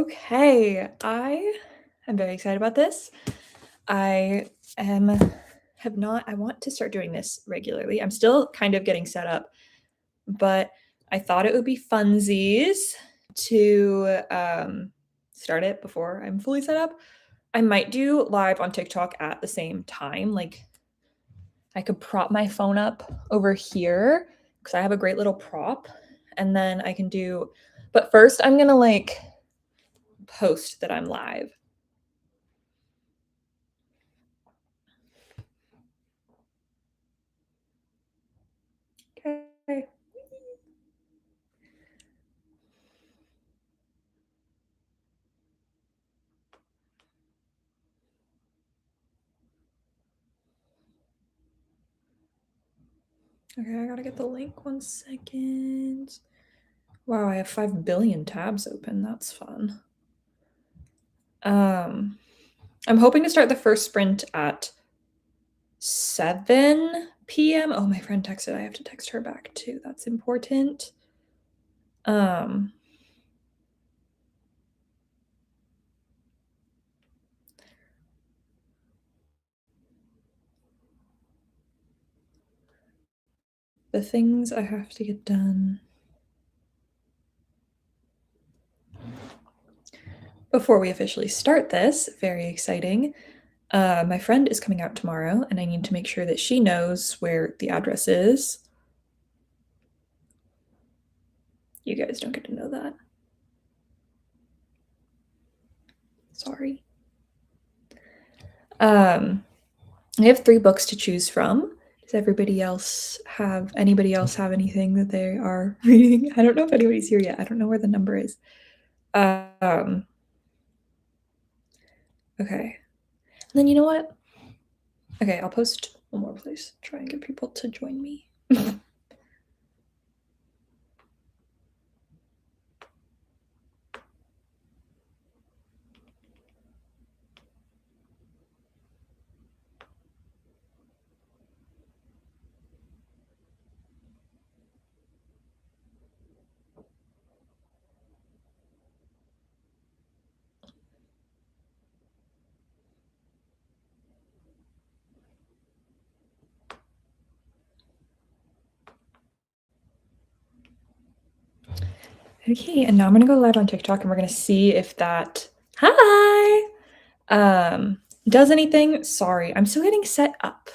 Okay, I am very excited about this. I am have not I want to start doing this regularly. I'm still kind of getting set up, but I thought it would be funsies to start it before I'm fully set up. I might do live on TikTok at the same time. Like I could prop my phone up over here because I have a great little prop, and then I can do. But first, I'm gonna like post that I'm live. Okay. Okay, I gotta get the link 1 second. Wow, I have 5 billion tabs open. That's fun. I'm hoping to start the first sprint at 7 p.m. Oh, my friend texted. I have to text her back too. That's important. The things I have to get done. Before we officially start this, very exciting. My friend is coming out tomorrow, and I need to make sure that she knows where the address is. You guys don't get to know that. Sorry. I have 3 books to choose from. Does anybody else have anything that they are reading? I don't know if anybody's here yet. I don't know where the number is. Okay. And then you know what? Okay, I'll post one more place. Try and get people to join me. Okay, and now I'm gonna go live on TikTok and we're gonna see if that does anything. Sorry, I'm still getting set up.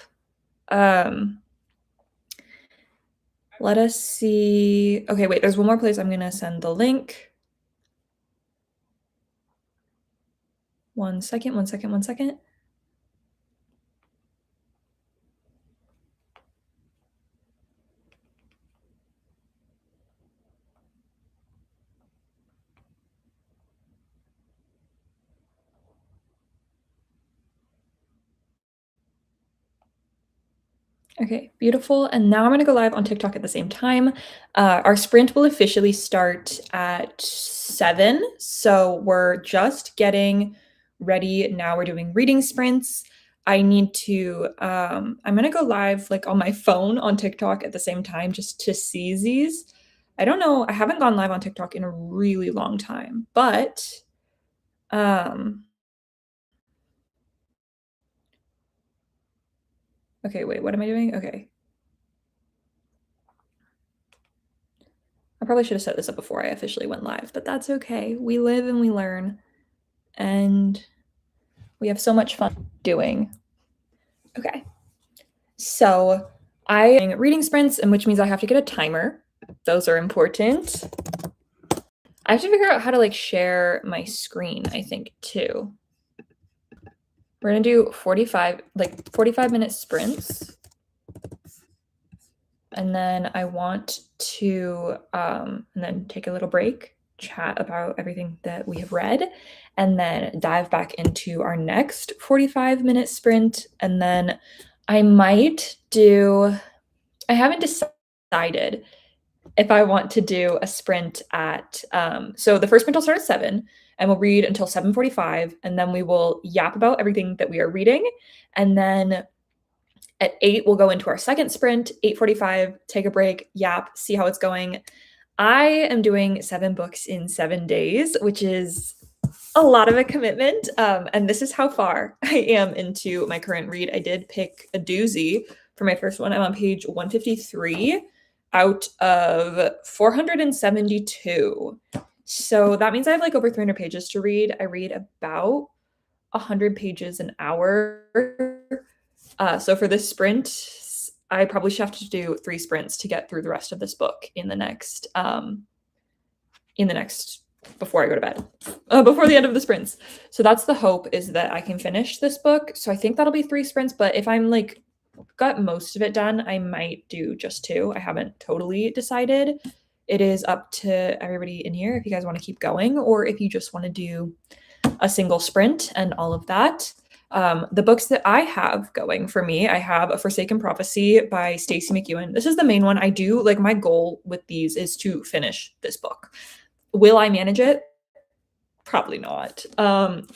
Let us see. Okay, wait, there's one more place I'm gonna send the link. 1 second, 1 second, 1 second. Okay, beautiful. And now I'm gonna go live on TikTok at the same time. Our sprint will officially start at 7, so we're just getting ready. Now we're doing reading sprints. I need to, I'm gonna go live like on my phone on TikTok at the same time just to see these. I don't know, I haven't gone live on TikTok in a really long time, but okay, wait, what am I doing? Okay. I probably should have set this up before I officially went live, but that's okay. We live and we learn, and we have so much fun doing. Okay. So I am reading sprints, and which means I have to get a timer. Those are important. I have to figure out how to like share my screen, I think, too. We're gonna do 45-minute sprints. And then I want to and then take a little break, chat about everything that we have read, and then dive back into our next 45-minute sprint. And then I might do, I haven't decided if I want to do a sprint at, so the first sprint will start at 7 and we'll read until 7:45, and then we will yap about everything that we are reading. And then at 8, we'll go into our second sprint, 8:45, take a break, yap, see how it's going. I am doing 7 books in 7 days, which is a lot of a commitment, and this is how far I am into my current read. I did pick a doozy for my first one. I'm on page 153 out of 472. So that means I have like over 300 pages to read. I read about 100 pages an hour. So for this sprint, I probably should have to do 3 sprints to get through the rest of this book in the next before I go to bed, before the end of the sprints. So that's the hope, is that I can finish this book. So I think that'll be 3 sprints, but if I'm like got most of it done, I might do just 2. I haven't totally decided. It is up to everybody in here if you guys want to keep going, or if you just want to do a single sprint and all of that. The books that I have going for me, I have A Forsaken Prophecy by Stacey McEwen. This is the main one. I do like, my goal with these is to finish this book. Will I manage it? Probably not.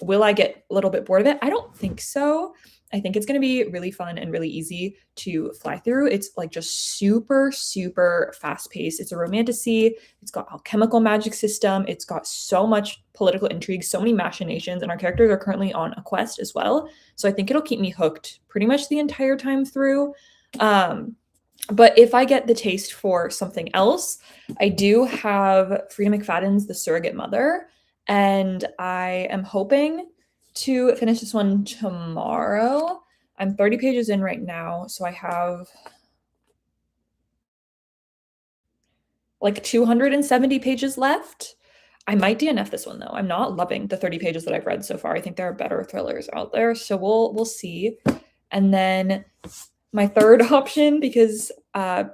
Will I get a little bit bored of it? I don't think so. I think it's going to be really fun and really easy to fly through. It's like just super, super fast paced. It's a romantasy. It's got alchemical magic system. It's got so much political intrigue, so many machinations, and our characters are currently on a quest as well. So I think it'll keep me hooked pretty much the entire time through. But if I get the taste for something else, I do have Frida McFadden's The Surrogate Mother, and I am hoping to finish this one tomorrow. I'm 30 pages in right now, so I have like 270 pages left. I might DNF this one though. I'm not loving the 30 pages that I've read so far. I think there are better thrillers out there, so we'll see. And then my third option, because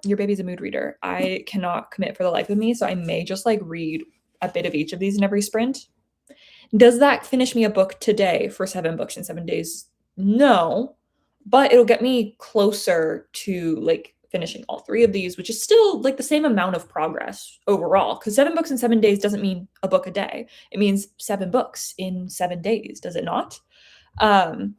your baby's a mood reader, I cannot commit for the life of me, so I may just like read a bit of each of these in every sprint. Does that finish me a book today for 7 books in 7 days? No, but it'll get me closer to like finishing all 3 of these, which is still like the same amount of progress overall, because 7 books in 7 days doesn't mean a book a day. It means 7 books in 7 days, does it not? So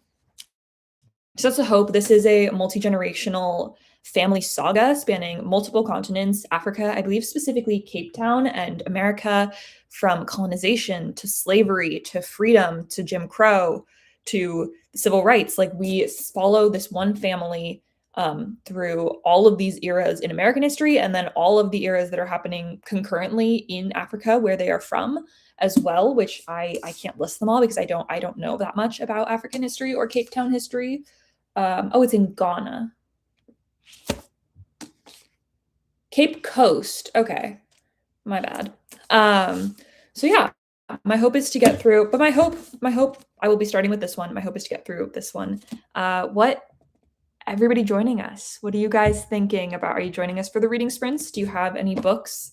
that's a hope. This is a multi-generational family saga spanning multiple continents, Africa, I believe specifically Cape Town, and America, from colonization to slavery to freedom to Jim Crow to civil rights. Like, we follow this one family through all of these eras in American history, and then all of the eras that are happening concurrently in Africa where they are from as well, which I can't list them all because I don't know that much about African history or Cape Town history. Oh, it's in Ghana. Cape Coast. Okay. My bad. So yeah, my hope is to get through, but my hope, I will be starting with this one. My hope is to get through this one. What, everybody joining us, what are you guys thinking about? Are you joining us for the reading sprints? Do you have any books?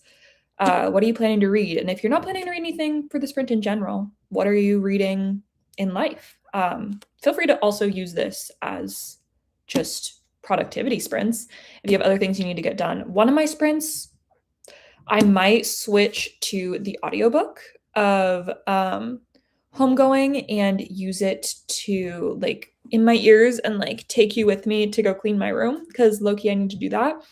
What are you planning to read? And if you're not planning to read anything for the sprint in general, what are you reading in life? Feel free to also use this as just productivity sprints if you have other things you need to get done. One of my sprints, I might switch to the audiobook of Homegoing and use it to like in my ears and like take you with me to go clean my room, because low-key I need to do that.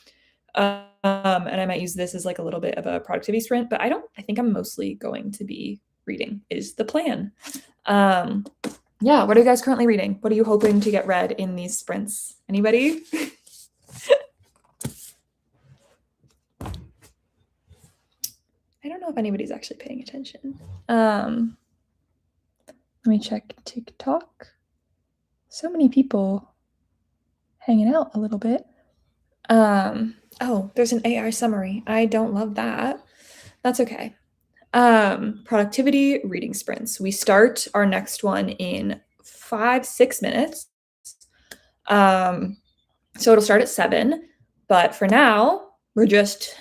And I might use this as like a little bit of a productivity sprint, but I think I'm mostly going to be reading is the plan. Yeah, what are you guys currently reading? What are you hoping to get read in these sprints? Anybody? I don't know if anybody's actually paying attention. Let me check TikTok. So many people hanging out a little bit. Oh, there's an AI summary. I don't love that. That's okay. Productivity reading sprints. We start our next one in 5-6 minutes. So it'll start at 7, but for now, we're just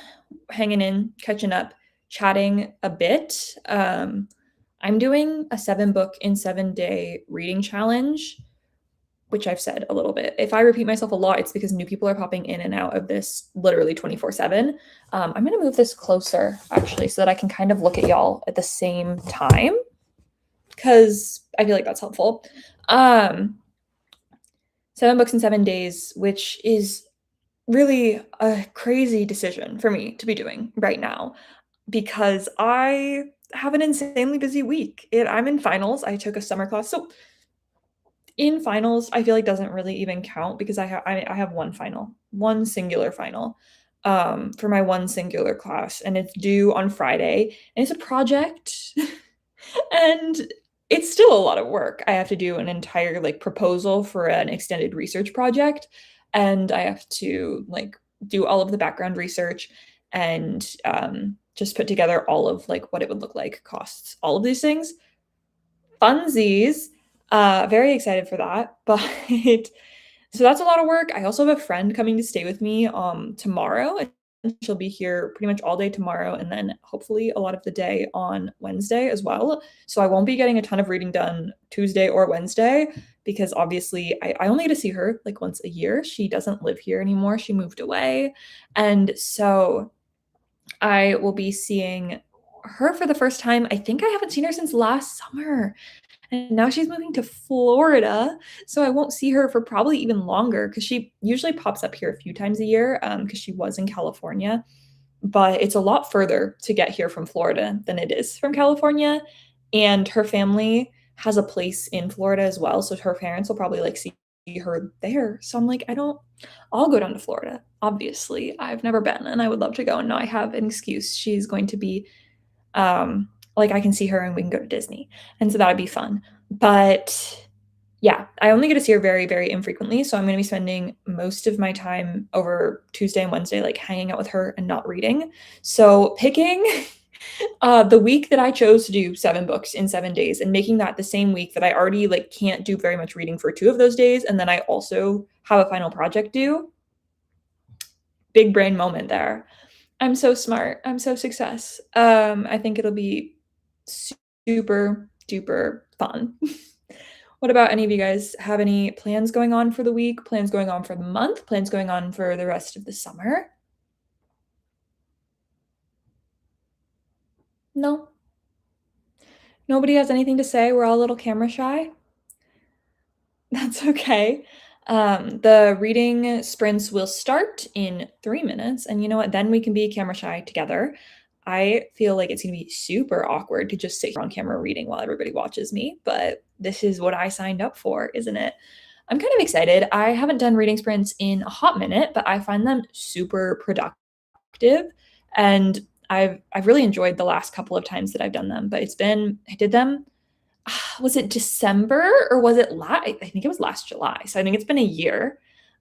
hanging in, catching up, chatting a bit. I'm doing a 7 book in 7 day reading challenge, which I've said a little bit. If I repeat myself a lot, it's because new people are popping in and out of this literally 24/7. I'm going to move this closer actually so that I can kind of look at y'all at the same time, because I feel like that's helpful. 7 books in 7 days, which is really a crazy decision for me to be doing right now, because I have an insanely busy week. I'm in finals. I took a summer class. So in finals, I feel like doesn't really even count because I have one final, one singular final, for my one singular class, and it's due on Friday, and it's a project, and it's still a lot of work. I have to do an entire like proposal for an extended research project, and I have to like do all of the background research and just put together all of like what it would look like, costs, all of these things. Funsies. Very excited for that. But so that's a lot of work. I also have a friend coming to stay with me tomorrow. And she'll be here pretty much all day tomorrow and then hopefully a lot of the day on Wednesday as well. So I won't be getting a ton of reading done Tuesday or Wednesday because obviously I only get to see her like once a year. She doesn't live here anymore. She moved away. And so I will be seeing her for the first time. I think I haven't seen her since last summer. And now she's moving to Florida, so I won't see her for probably even longer because she usually pops up here a few times a year because she was in California. But it's a lot further to get here from Florida than it is from California. And her family has a place in Florida as well, so her parents will probably like see her there. So I'm like, I'll go down to Florida. Obviously, I've never been and I would love to go. And now I have an excuse. She's going to be like I can see her and we can go to Disney. And so that'd be fun. But yeah, I only get to see her very, very infrequently. So I'm going to be spending most of my time over Tuesday and Wednesday, like hanging out with her and not reading. So picking the week that I chose to do 7 books in 7 days and making that the same week that I already like can't do very much reading for 2 of those days. And then I also have a final project due. Big brain moment there. I'm so smart. I'm so success. I think it'll be super duper fun. What about any of you guys have any plans going on for the week, plans going on for the month, plans going on for the rest of the summer? No? Nobody has anything to say? We're all a little camera shy? That's okay. The reading sprints will start in 3 minutes, and you know what? Then we can be camera shy together. I feel like it's gonna be super awkward to just sit here on camera reading while everybody watches me, but this is what I signed up for, isn't it? I'm kind of excited. I haven't done reading sprints in a hot minute, but I find them super productive, and I've really enjoyed the last couple of times that I've done them, but I did them was it December or was it I think it was last July. So I think it's been a year.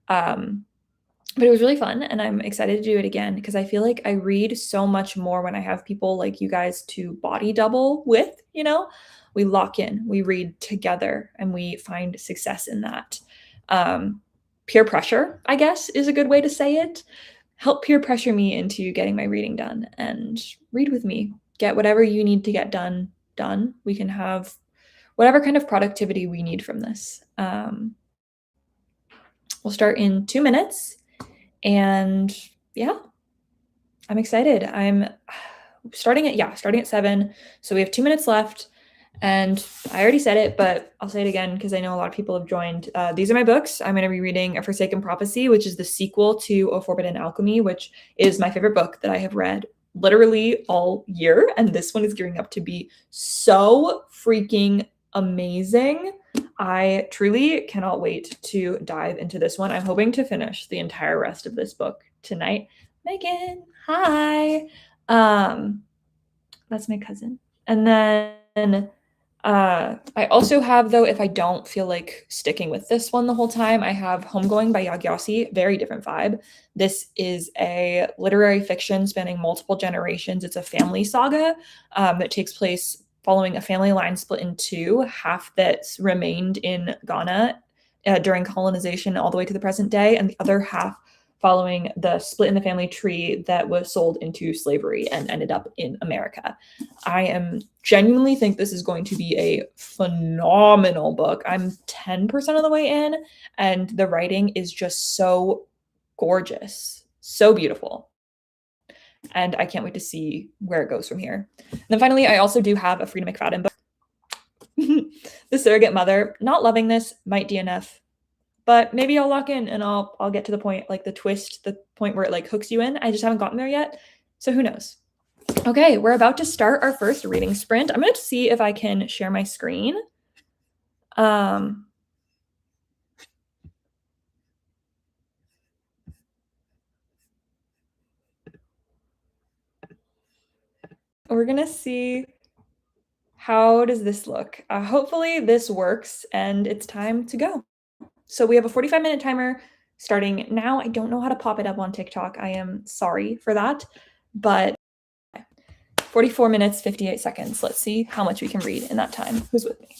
Um, but it was really fun and I'm excited to do it again because I feel like I read so much more when I have people like you guys to body double with, you know? We lock in, we read together and we find success in that. Um, Peer pressure, I guess, is a good way to say it. Help peer pressure me into getting my reading done and read with me. Get whatever you need to get done. We can have whatever kind of productivity we need from this. We'll start in 2 minutes. And yeah, I'm excited. I'm starting at 7. So we have 2 minutes left. And I already said it, but I'll say it again because I know a lot of people have joined. These are my books. I'm going to be reading A Forsaken Prophecy, which is the sequel to A Forbidden Alchemy, which is my favorite book that I have read literally all year. And this one is gearing up to be so freaking amazing. I truly cannot wait to dive into this one. I'm hoping to finish the entire rest of this book tonight. Megan, hi. That's my cousin. And then I also have, though, if I don't feel like sticking with this one the whole time, I have Homegoing by Yaa Gyasi. Very different vibe. This is a literary fiction spanning multiple generations. It's a family saga that takes place following a family line split in two, half that's remained in Ghana during colonization all the way to the present day, and the other half following the split in the family tree that was sold into slavery and ended up in America. I am genuinely think this is going to be a phenomenal book. I'm 10% of the way in, and the writing is just so gorgeous, so beautiful. And I can't wait to see where it goes from here. And then finally, I also do have a Freida McFadden book, The Surrogate Mother. Not loving this, might DNF, but maybe I'll lock in and I'll get to the point, like the twist, the point where it like hooks you in. I just haven't gotten there yet. So who knows? Okay, we're about to start our first reading sprint. I'm going to see if I can share my screen. We're going to see how does this look. Hopefully this works and it's time to go. So we have a 45-minute timer starting now. I don't know how to pop it up on TikTok. I am sorry for that, but 44 minutes, 58 seconds. Let's see how much we can read in that time. Who's with me?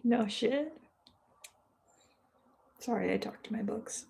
No shit. Sorry, I talked to my books.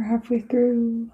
We're halfway through.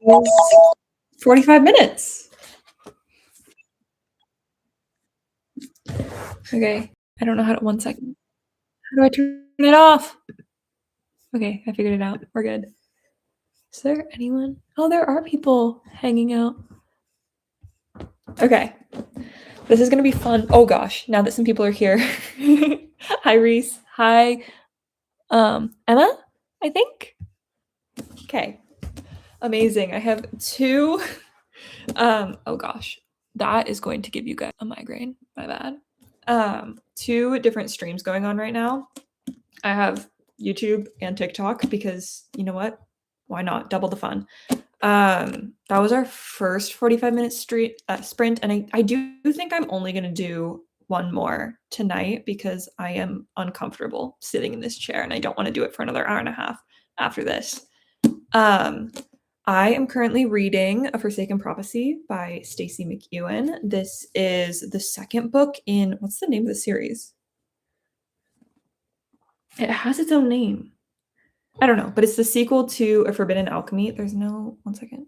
Oh, it's 45 minutes. Okay. I don't know how to, one second. How do I turn it off? Okay, I figured it out. We're good. Is there anyone? Oh, there are people hanging out. Okay. This is gonna be fun. Oh gosh, now that some people are here. Hi Reese. Hi. Emma, I think. Okay. Amazing. I have two. Oh gosh. That is going to give you guys a migraine. My bad. Two different streams going on right now. I have YouTube and TikTok because you know what? Why not? Double the fun. That was our first 45-minute sprint, and I do think I'm only gonna do one more tonight because I am uncomfortable sitting in this chair and I don't want to do it for another hour and a half after this. I am currently reading A Forsaken Prophecy by Stacey McEwen. This is the second book in, what's the name of the series? It has its own name. I don't know, but it's the sequel to A Forbidden Alchemy. There's no, one second.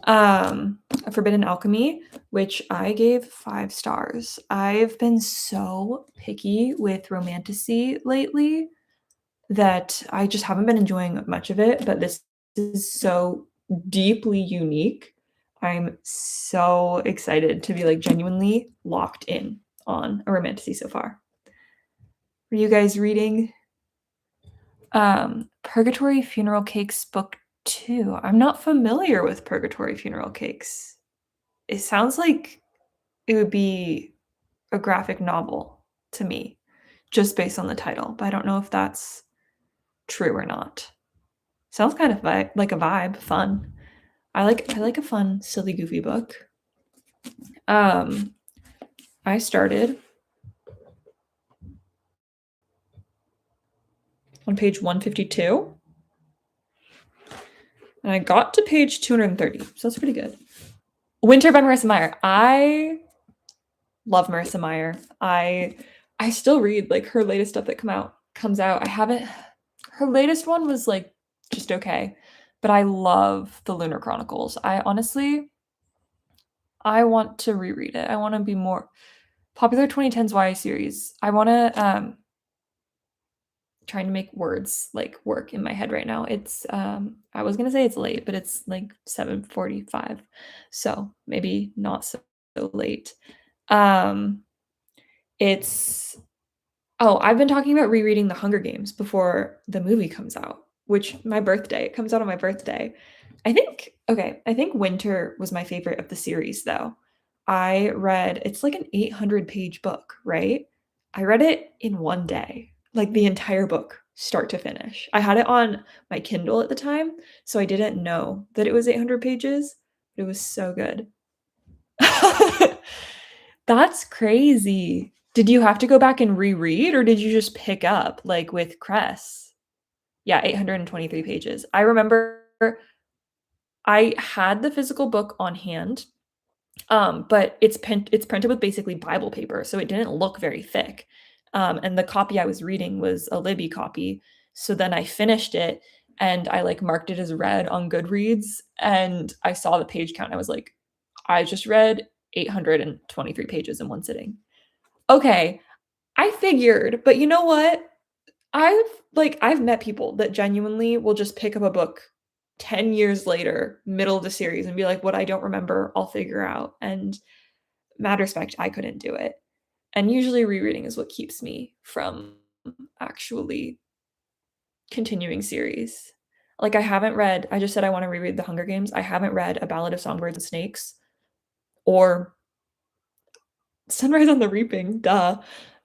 A Forbidden Alchemy, which I gave 5 stars. I've been so picky with romantasy lately that I just haven't been enjoying much of it, but this is so deeply unique. I'm so excited to be like genuinely locked in on a romantasy so far. Are you guys reading Purgatory Funeral Cakes book 2? I'm not familiar with Purgatory Funeral Cakes. It sounds like it would be a graphic novel to me just based on the title, but I don't know if that's true or not. Sounds kind of like a vibe, fun. I like a fun, silly, goofy book. I started on page 152 and I got to page 230, so that's pretty good. Winter by Marissa Meyer. I love Marissa Meyer. I still read like her latest stuff that comes out. I haven't, her latest one was like just okay, but I love the Lunar Chronicles. I want to reread it. I want to be more popular 2010s YA series. I want to trying to make words like work in my head right now. It's I was gonna say it's late, but it's like 7:45, so maybe not so late. It's I've been talking about rereading The Hunger Games before the movie comes out, which my birthday, it comes out on my birthday. I think Winter was my favorite of the series though. I read, it's like an 800-page book, right? I read it in one day, like the entire book, start to finish. I had it on my Kindle at the time, so I didn't know that it was 800 pages, but it was so good. That's crazy. Did you have to go back and reread or did you just pick up like with Cress? Yeah, 823 pages. I remember I had the physical book on hand, but it's printed with basically Bible paper, so it didn't look very thick. And the copy I was reading was a Libby copy. So then I finished it and I like marked it as read on Goodreads and I saw the page count. I was like, I just read 823 pages in one sitting. Okay, I figured, but you know what? I've I've met people that genuinely will just pick up a book 10 years later, middle of the series, and be like, "What I don't remember, I'll figure out." And mad respect, I couldn't do it. And usually rereading is what keeps me from actually continuing series. Like, I just said I wanna reread The Hunger Games. I haven't read A Ballad of Songbirds and Snakes or Sunrise on the Reaping, duh,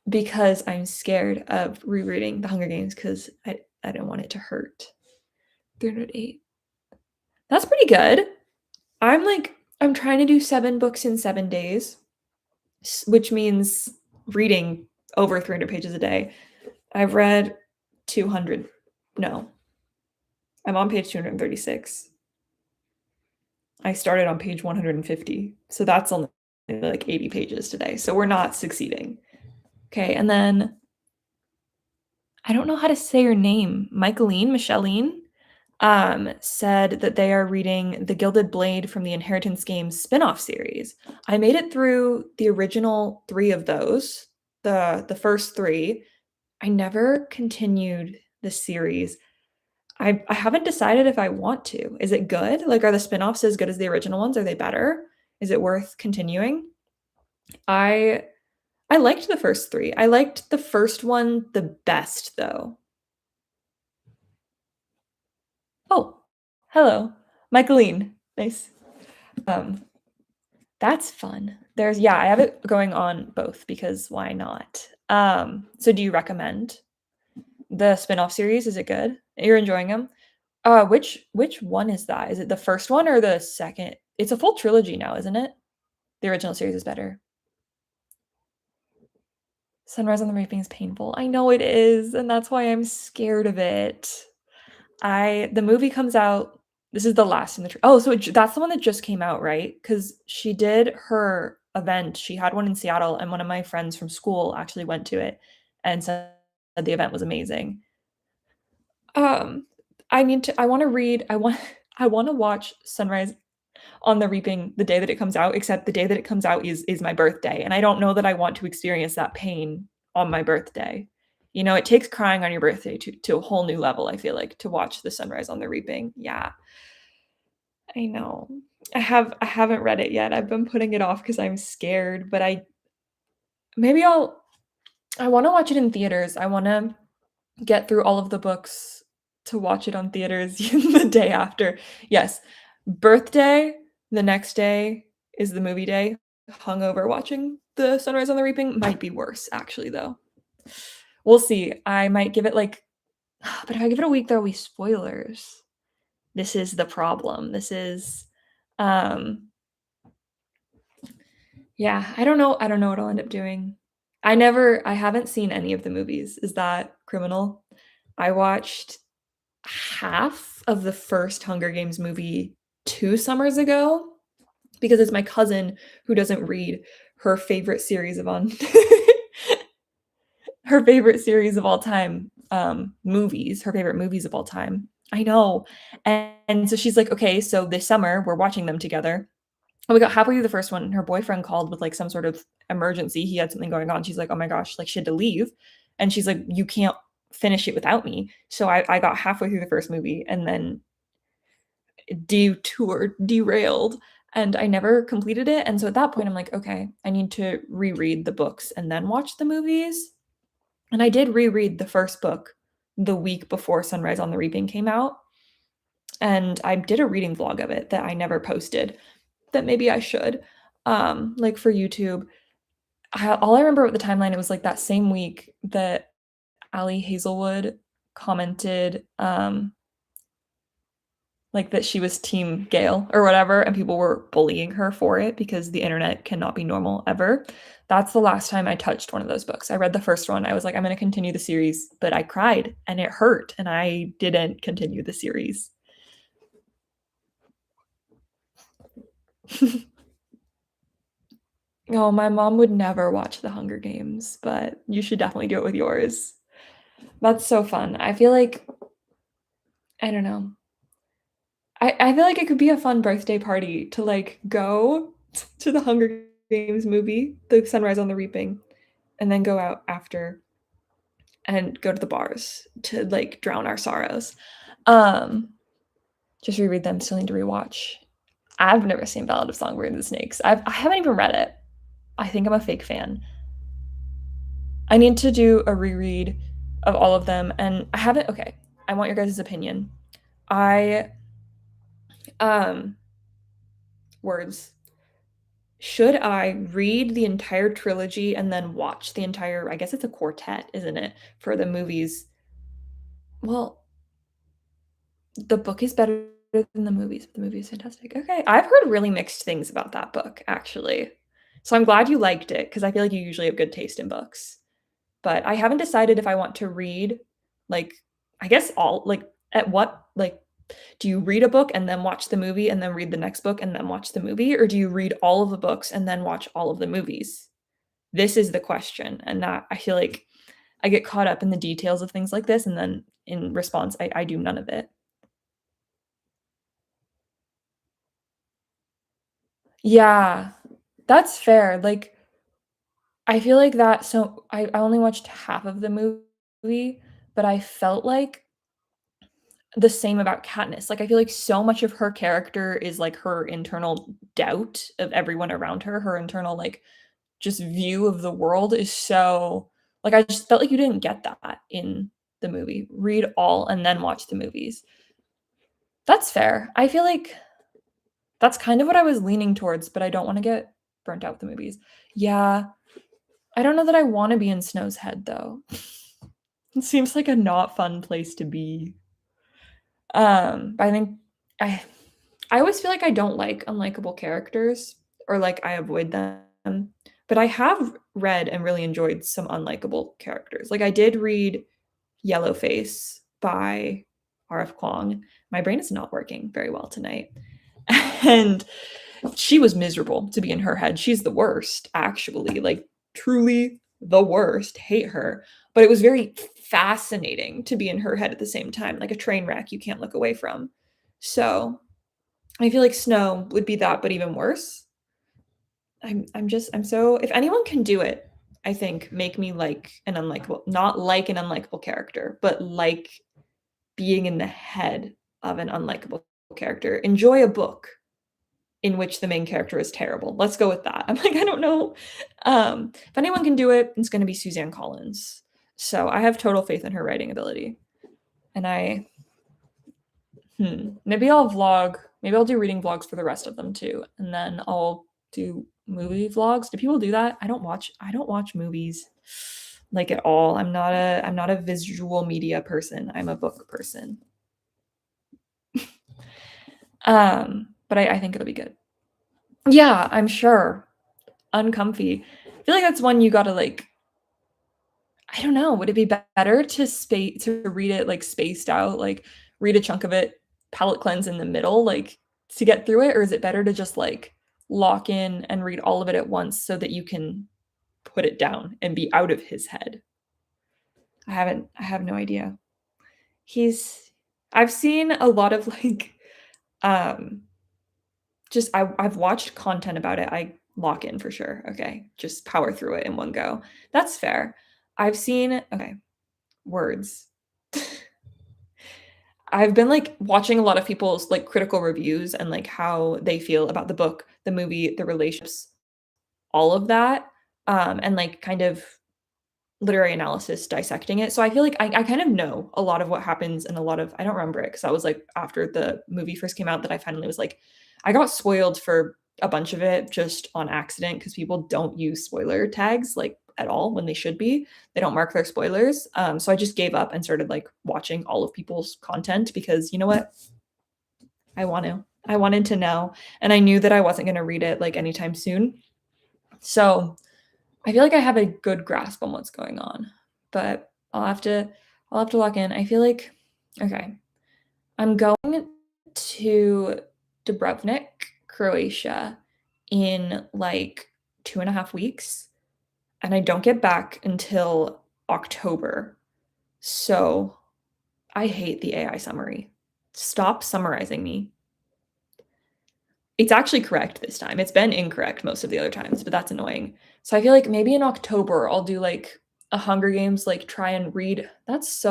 because I'm scared of rereading The Hunger Games because I don't want it to hurt. 308. That's pretty good. I'm trying to do 7 books in 7 days, which means reading over 300 pages a day. I've read 200. No, I'm on page 236. I started on page 150, so that's only like 80 pages today. So we're not succeeding. Okay, and then I don't know how to say her name. Micheline, said that they are reading The Gilded Blade from the Inheritance Games spin-off series. I made it through the original 3 of those, the first 3. I never continued the series. I haven't decided if I want to. Is it good? Like, are the spin-offs as good as the original ones? Are they better? Is it worth continuing? I I liked the first 3. I liked the first one the best, though. Oh, hello, Micheline. Nice. Um, that's fun. I have it going on both because why not? So do you recommend the spin-off series? Is it good? You're enjoying them? Which one is that? Is it the first one or the second? It's a full trilogy now, isn't it? The original series is better. Sunrise on the Reaping is painful. I know it is, and that's why I'm scared of it. The movie comes out. This is the last in the oh, so that's the one that just came out, right? Because she did her event. She had one in Seattle, and one of my friends from school actually went to it and said the event was amazing. Um, I need to. I want to read. I want. I want to watch Sunrise on the Reaping the day that it comes out. Except the day that it comes out is my birthday, and I don't know that I want to experience that pain on my birthday. You know, it takes crying on your birthday to a whole new level, I feel like, to watch the Sunrise on the Reaping. Yeah, I know. I haven't read it yet. I've been putting it off because 'cause I'm scared, but maybe I wanna watch it in theaters. I wanna get through all of the books to watch it on theaters the day after. Yes, birthday, the next day is the movie day. Hungover watching the Sunrise on the Reaping might be worse, actually, though. We'll see. I might give it, like but if I give it a week, there'll be spoilers. This is the problem. Um yeah, I don't know what I'll end up doing. I haven't seen any of the movies. Is that criminal? I watched half of the first Hunger Games movie 2 summers ago because it's my cousin who doesn't read her favorite series of on her favorite series of all time, movies, her favorite movies of all time. I know. And so she's like, "Okay, so this summer we're watching them together." And we got halfway through the first one, and her boyfriend called with, like, some sort of emergency. He had something going on. She's like, "Oh my gosh," like, she had to leave, and she's like, "You can't finish it without me." So I got halfway through the first movie and then derailed, and I never completed it, and so at that point, I'm like, "Okay, I need to reread the books and then watch the movies." And I did reread the first book the week before Sunrise on the Reaping came out, and I did a reading vlog of it that I never posted, that maybe I should, like, for YouTube. All I remember with the timeline, it was, like, that same week that Ali Hazelwood commented, like, that she was team Gale or whatever, and people were bullying her for it because the internet cannot be normal ever. That's the last time I touched one of those books. I read the first one, I was like, "I'm gonna continue the series," but I cried, and it hurt, and I didn't continue the series. Oh, my mom would never watch The Hunger Games, but you should definitely do it with yours. That's so fun. I feel like I don't know. I feel like it could be a fun birthday party to, like, go to The Hunger James movie, The Sunrise on the Reaping, and then go out after and go to the bars to, like, drown our sorrows. Um, just reread them, still need to rewatch. I've never seen Ballad of Songbird and the Snakes. I haven't even read it. I think I'm a fake fan. I need to do a reread of all of them, and I haven't. Okay, I want your guys' opinion. I um words. Should I read the entire trilogy and then watch the entire, I guess it's a quartet, isn't it, for the movies? Well, the book is better than the movies, but the movie is fantastic. Okay, I've heard really mixed things about that book, actually. So I'm glad you liked it because I feel like you usually have good taste in books. But I haven't decided if I want to read, like, I guess all, like, at what, like, do you read a book and then watch the movie and then read the next book and then watch the movie? Or do you read all of the books and then watch all of the movies? This is the question. And that I feel like I get caught up in the details of things like this. And then in response, I do none of it. Yeah, that's fair. Like, I feel like that. So I only watched half of the movie, but I felt like the same about Katniss. Like, I feel like so much of her character is like her internal doubt of everyone around her, her internal, like, just view of the world is so, like, I just felt like you didn't get that in the movie. Read all and then watch the movies. That's fair. I feel like that's kind of what I was leaning towards, but I don't want to get burnt out with the movies. Yeah, I don't know that I want to be in Snow's head though. It seems like a not fun place to be. But I think I I always feel like I don't like unlikable characters or like I avoid them. But I have read and really enjoyed some unlikable characters. Like I did read Yellowface by R.F. Kuang. My brain is not working very well tonight. And she was miserable to be in her head. She's the worst, actually. Like truly the worst. Hate her. But it was very fascinating to be in her head at the same time, like a train wreck you can't look away from. So I feel like Snow would be that, but even worse. I'm so, if anyone can do it, I think make me like an unlikable, not like an unlikable character, but like being in the head of an unlikable character. Enjoy a book in which the main character is terrible. Let's go with that. I'm like, I don't know. If anyone can do it, it's going to be Suzanne Collins. So I have total faith in her writing ability. And maybe I'll vlog. Maybe I'll do reading vlogs for the rest of them too. And then I'll do movie vlogs. Do people do that? I don't watch movies like at all. I'm not a visual media person. I'm a book person. But I think it'll be good. Yeah, I'm sure. Uncomfy. I feel like that's one you gotta like. I don't know. Would it be better to read it like spaced out, like read a chunk of it, palate cleanse in the middle, like to get through it, or is it better to just like lock in and read all of it at once so that you can put it down and be out of his head? I have no idea. He's I've seen a lot of like um just I've watched content about it. I lock in for sure. Okay. Just power through it in one go. That's fair. I've seen okay, words. I've been like watching a lot of people's like critical reviews and like how they feel about the book, the movie, the relationships, all of that. And like kind of literary analysis dissecting it. So I feel like I kind of know a lot of what happens and a lot of I don't remember it because that was like after the movie first came out that I finally was like, I got spoiled for a bunch of it just on accident because people don't use spoiler tags like at all when they should be. They don't mark their spoilers. So I just gave up and started like watching all of people's content because you know what? I want to. I wanted to know. And I knew that I wasn't going to read it like anytime soon. So I feel like I have a good grasp on what's going on, but I'll have to lock in. I feel like okay, I'm going to Dubrovnik, Croatia in like 2.5 weeks, and I don't get back until October. So I hate the AI summary. Stop summarizing me. It's actually correct this time. It's been incorrect most of the other times, but that's annoying. So I feel like maybe in October I'll do like a Hunger Games, like try and read. That's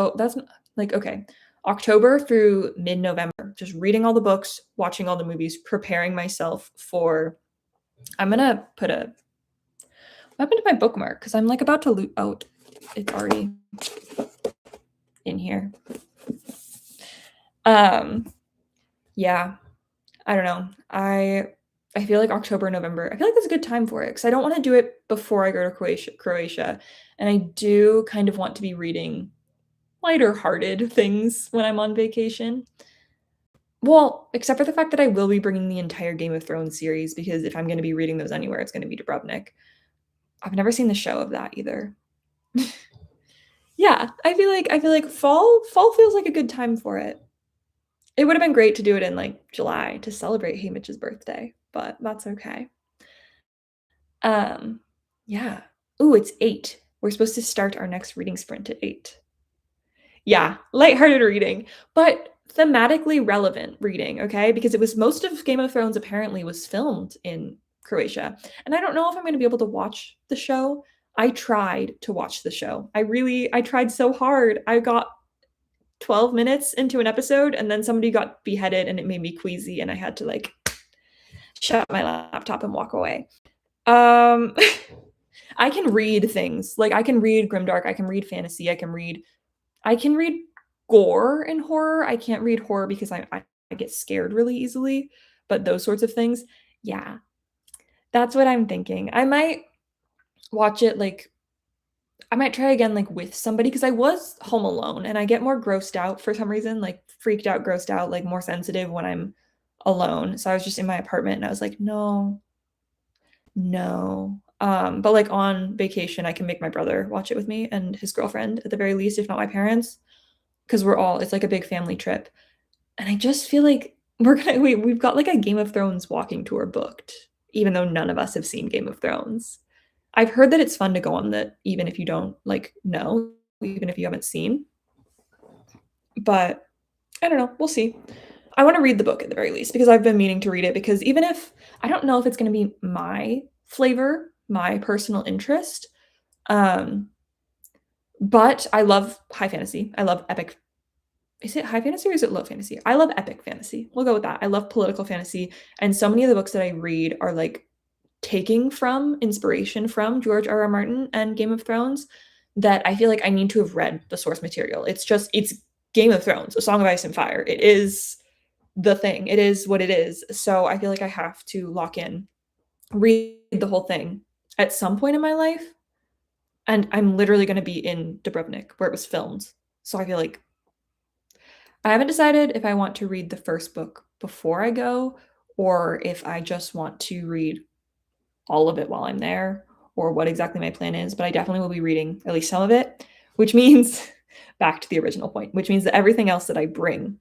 like okay. October through mid-November, just reading all the books, watching all the movies, preparing myself for I'm gonna put a what happened to my bookmark? Because I'm like about to loot out. It's already in here. Um yeah, I don't know. I feel like October, November. I feel like that's a good time for it because I don't want to do it before I go to Croatia, and I do kind of want to be reading lighter-hearted things when I'm on vacation. Well, except for the fact that I will be bringing the entire Game of Thrones series because if I'm going to be reading those anywhere, it's going to be Dubrovnik. I've never seen the show of that either. Yeah, I feel like fall feels like a good time for it. It would have been great to do it in like July to celebrate Haymitch's birthday, but that's okay. Um, yeah. Ooh, it's 8. We're supposed to start our next reading sprint at 8. Yeah, lighthearted reading, but thematically relevant reading, okay? Because it was most of Game of Thrones apparently was filmed in Croatia. And I don't know if I'm going to be able to watch the show. I tried to watch the show. I tried so hard. I got 12 minutes into an episode and then somebody got beheaded and it made me queasy and I had to like shut my laptop and walk away. Um I can read things. Like I can read grimdark, I can read fantasy, I can read gore and horror. I can't read horror because I get scared really easily, but those sorts of things, yeah. That's what I'm thinking. I might watch it like I might try again like with somebody because I was home alone and I get more grossed out for some reason, like freaked out, grossed out, like more sensitive when I'm alone. So I was just in my apartment and I was like, "No, no." But like on vacation, I can make my brother watch it with me and his girlfriend at the very least, if not my parents, because it's like a big family trip. And I just feel like we've got like a Game of Thrones walking tour booked, even though none of us have seen Game of Thrones. I've heard that it's fun to go on that even if you don't like know, even if you haven't seen. But I don't know, we'll see. I want to read the book at the very least because I've been meaning to read it because even if I don't know if it's going to be my flavor, my personal interest, um, but I love high fantasy. I love epic. Is it high fantasy or is it low fantasy? I love epic fantasy. We'll go with that. I love political fantasy, and so many of the books that I read are like taking from inspiration from George R. R. Martin and Game of Thrones that I feel like I need to have read the source material. It's Game of Thrones, A Song of Ice and Fire. It is the thing. It is what it is. So I feel like I have to lock in, read the whole thing at some point in my life. And I'm literally going to be in Dubrovnik where it was filmed. So I feel like I haven't decided if I want to read the first book before I go or if I just want to read all of it while I'm there or what exactly my plan is, but I definitely will be reading at least some of it, which means back to the original point, which means that everything else that I bring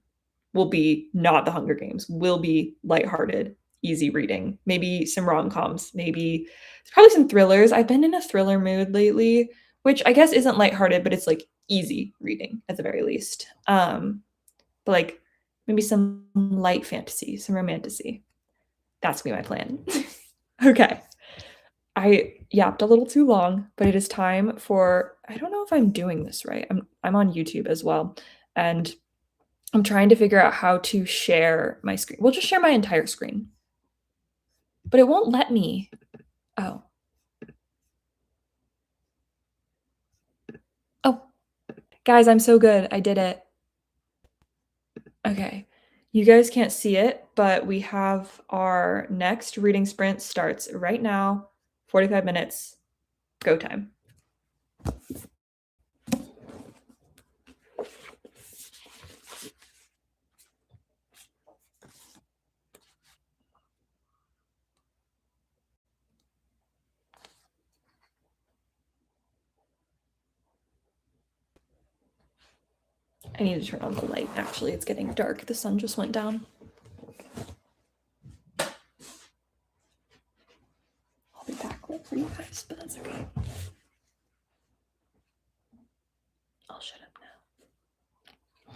will be not the Hunger Games, will be lighthearted, easy reading, maybe some rom-coms, maybe probably some thrillers. I've been in a thriller mood lately, which I guess isn't lighthearted, but it's like easy reading at the very least. But like maybe some light fantasy, some romantasy. That's gonna be my plan. Okay. I yapped a little too long, but it is time for I don't know if I'm doing this right. I'm on YouTube as well, and I'm trying to figure out how to share my screen. We'll just share my entire screen. But it won't let me. Oh. Oh. Guys, I'm so good. I did it. Okay. You guys can't see it, but we have our next reading sprint starts right now. 45 minutes. Go time. I need to turn on the light. Actually, it's getting dark. The sun just went down. I'll be backlit for you guys, but that's okay. I'll shut up now.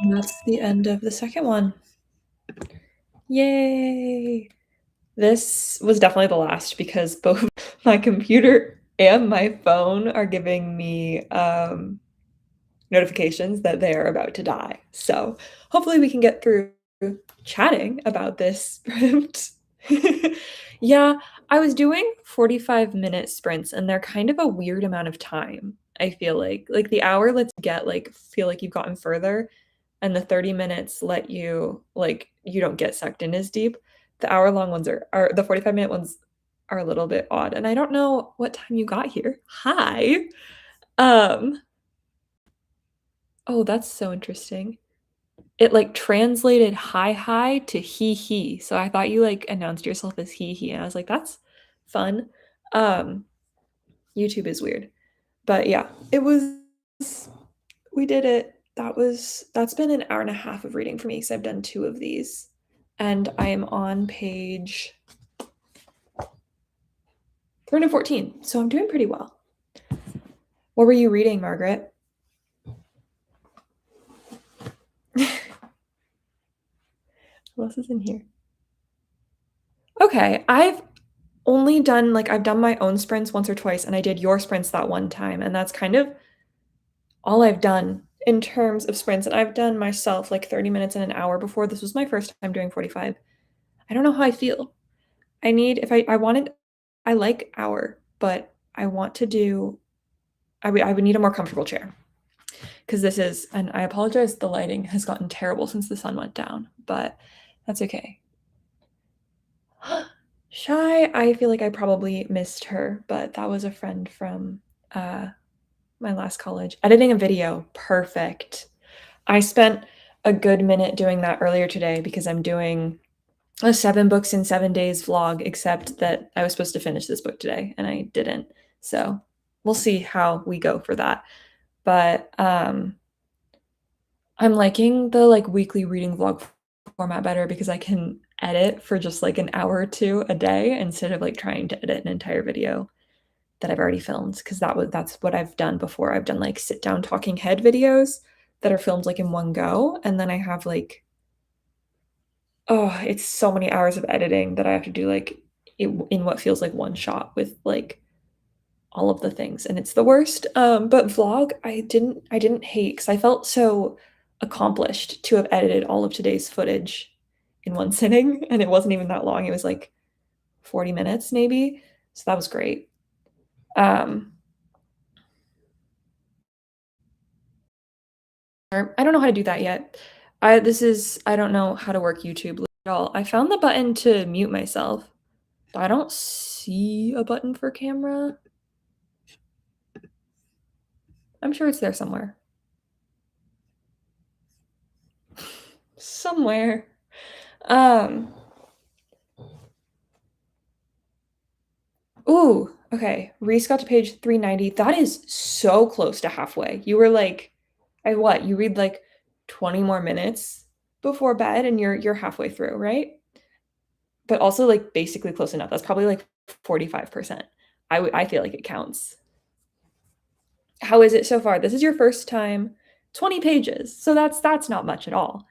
And that's the end of the second one. Yay! This was definitely the last because both my computer and my phone are giving me notifications that they are about to die. So hopefully we can get through chatting about this sprint. Yeah, I was doing 45-minute sprints and they're kind of a weird amount of time. I feel like the hour lets you get like feel like you've gotten further and the 30 minutes let you like you don't get sucked in as deep. The hour-long ones are the 45-minute ones are a little bit odd. And I don't know what time you got here. Hi. Um, oh, that's so interesting. It like translated hi hi to he he. So I thought you like announced yourself as he he and I was like that's fun. Um YouTube is weird. But yeah, it was we did it. That's been an hour and a half of reading for me because I've done two of these. And I am on page 314. So I'm doing pretty well. What were you reading, Margaret? What else is in here? Okay, I've only done like I've done my own sprints once or twice, and I did your sprints that one time, and that's kind of all I've done in terms of sprints. And I've done myself like 30 minutes and an hour before. This was my first time doing 45. I don't know how I feel. I need if I wanted I like hour, but I want to do I would need a more comfortable chair because this is and I apologize the lighting has gotten terrible since the sun went down, but that's okay. Shy, I feel like I probably missed her, but that was a friend from my last college. Editing a video, perfect. I spent a good minute doing that earlier today because I'm doing a 7 books in 7 days vlog, except that I was supposed to finish this book today and I didn't. So we'll see how we go for that. But I'm liking the like weekly reading vlog format better because I can edit for just like an hour or two a day instead of like trying to edit an entire video that I've already filmed because that's what I've done before. I've done like sit down talking head videos that are filmed like in one go, and then I have like it's so many hours of editing that I have to do like in what feels like one shot with like all of the things, and it's the worst. But vlog, I didn't hate because I felt so accomplished to have edited all of today's footage in one sitting, and it wasn't even that long. It was like 40 minutes maybe, so that was great. Um, I don't know how to do that yet. I don't know how to work YouTube at all. I found the button to mute myself, but I don't see a button for camera. I'm sure it's there somewhere. Somewhere. Um, ooh, okay. Reese got to page 390. That is so close to halfway. You were like, you read like 20 more minutes before bed and you're halfway through, right? But also like basically close enough. That's probably like 45%. I feel like it counts. How is it so far? This is your first time, 20 pages. So that's not much at all.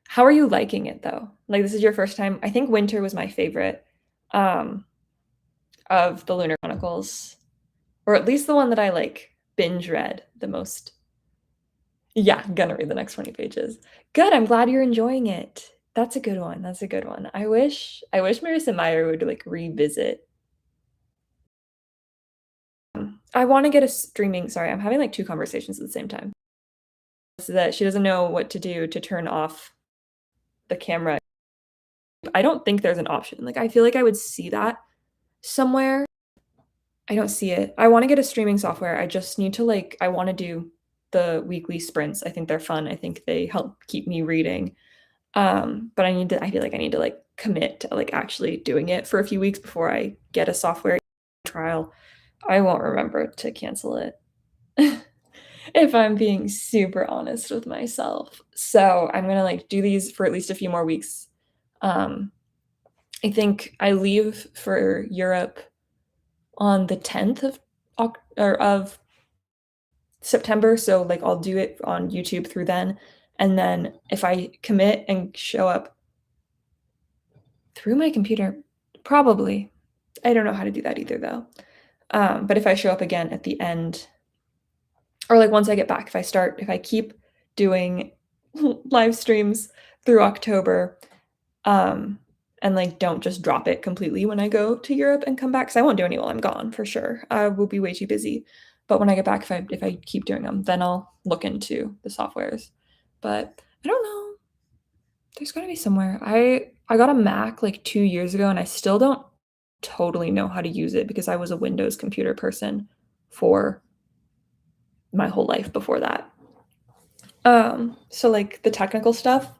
How are you liking it though? Like this is your first time. I think Winter was my favorite um of the Lunar Chronicles, or at least the one that I like binge read the most. Yeah, I'm gonna read the next 20 pages. Good. I'm glad you're enjoying it. That's a good one. That's a good one. I wish Marissa Meyer would like revisit. I want to get a streaming. Sorry, I'm having like two conversations at the same time. So that she doesn't know what to do to turn off the camera. I don't think there's an option. Like I feel like I would see that somewhere. I don't see it. I want to get a streaming software. I just need to like I want to do the weekly sprints. I think they're fun. I think they help keep me reading. But I feel like I need to like commit to like actually doing it for a few weeks before I get a software trial. I won't remember to cancel it. If I'm being super honest with myself. So I'm gonna like do these for at least a few more weeks. Um, I think I leave for Europe on the 10th of September, so like I'll do it on YouTube through then, And then if I commit and show up through my computer, probably. I don't know how to do that either though. But if I show up again at the end, or like once I get back, if I keep doing live streams through October, and like don't just drop it completely when I go to Europe and come back, because I won't do any while I'm gone for sure. I will be way too busy. But when I get back, if I keep doing them, then I'll look into the softwares. But I don't know. There's gotta be somewhere. I got a Mac like 2 years ago, and I still don't totally know how to use it because I was a Windows computer person for my whole life before that. So like the technical stuff,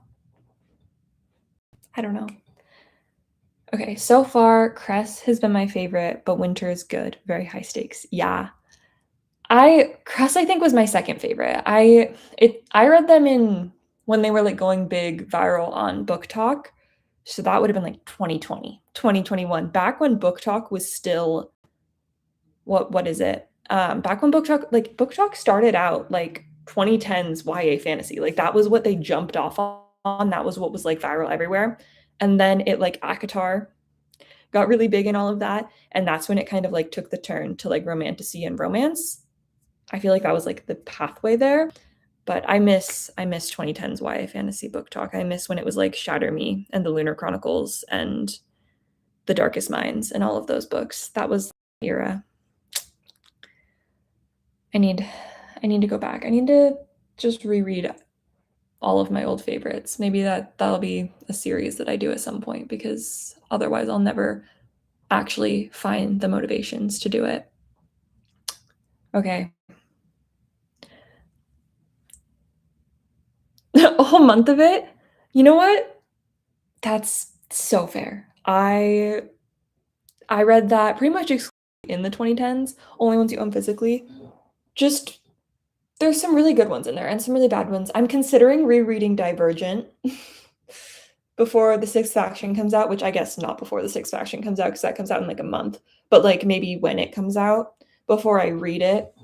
I don't know. Okay, so far Cress has been my favorite, but Winter is good. Very high stakes. Yeah. I Cress I think was my second favorite. I read them in when they were like going big viral on Book Talk. So that would have been like 2020, 2021. Back when Book Talk was still what is it? Back when Book Talk started out like 2010s YA fantasy. Like that was what they jumped off on. That was what was like viral everywhere. And then it like ACOTAR got really big in all of that, and that's when it kind of like took the turn to like romantasy and romance. I feel like that was like the pathway there. But I miss 2010s YA fantasy Book Talk. I miss when it was like Shatter Me and the Lunar Chronicles and The Darkest Minds and all of those books. That was the era. I need I need to go back. I need to just reread all of my old favorites. Maybe that'll be a series that I do at some point because otherwise I'll never actually find the motivations to do it. Okay. A whole month of it? You know what? That's so fair. I read that pretty much in the 2010s, only ones you own physically. Just there's some really good ones in there and some really bad ones. I'm considering rereading Divergent before the Sixth Faction comes out, which I guess not before the Sixth Faction comes out because that comes out in like a month, but like maybe when it comes out before I read it.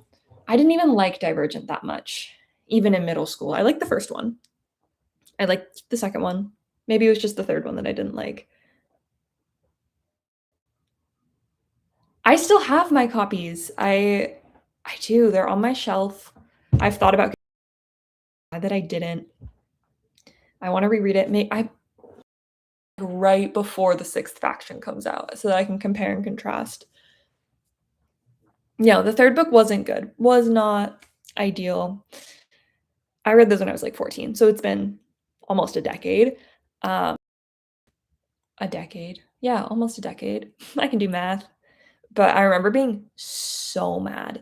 I didn't even like Divergent that much, even in middle school. I liked the first one. I liked the second one. Maybe it was just the third one that I didn't like. I still have my copies. I do. They're on my shelf. I've thought about that I didn't. I want to reread it. I right before the Sixth Faction comes out so that I can compare and contrast. Yeah, the third book wasn't good. Was not ideal. I read those when I was like 14, so it's been almost a decade. A decade. Yeah, almost a decade. I can do math. But I remember being so mad.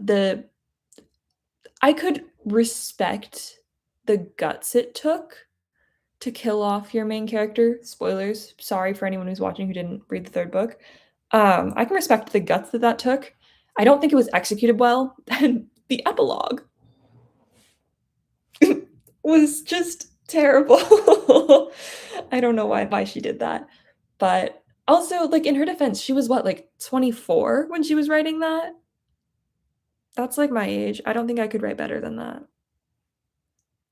I could respect the guts it took to kill off your main character. Spoilers. Sorry for anyone who's watching who didn't read the third book. I can respect the guts that took. I don't think it was executed well. And the epilogue was just terrible. I don't know why she did that. But also, like in her defense, she was what, like 24 when she was writing that? That's like my age. I don't think I could write better than that.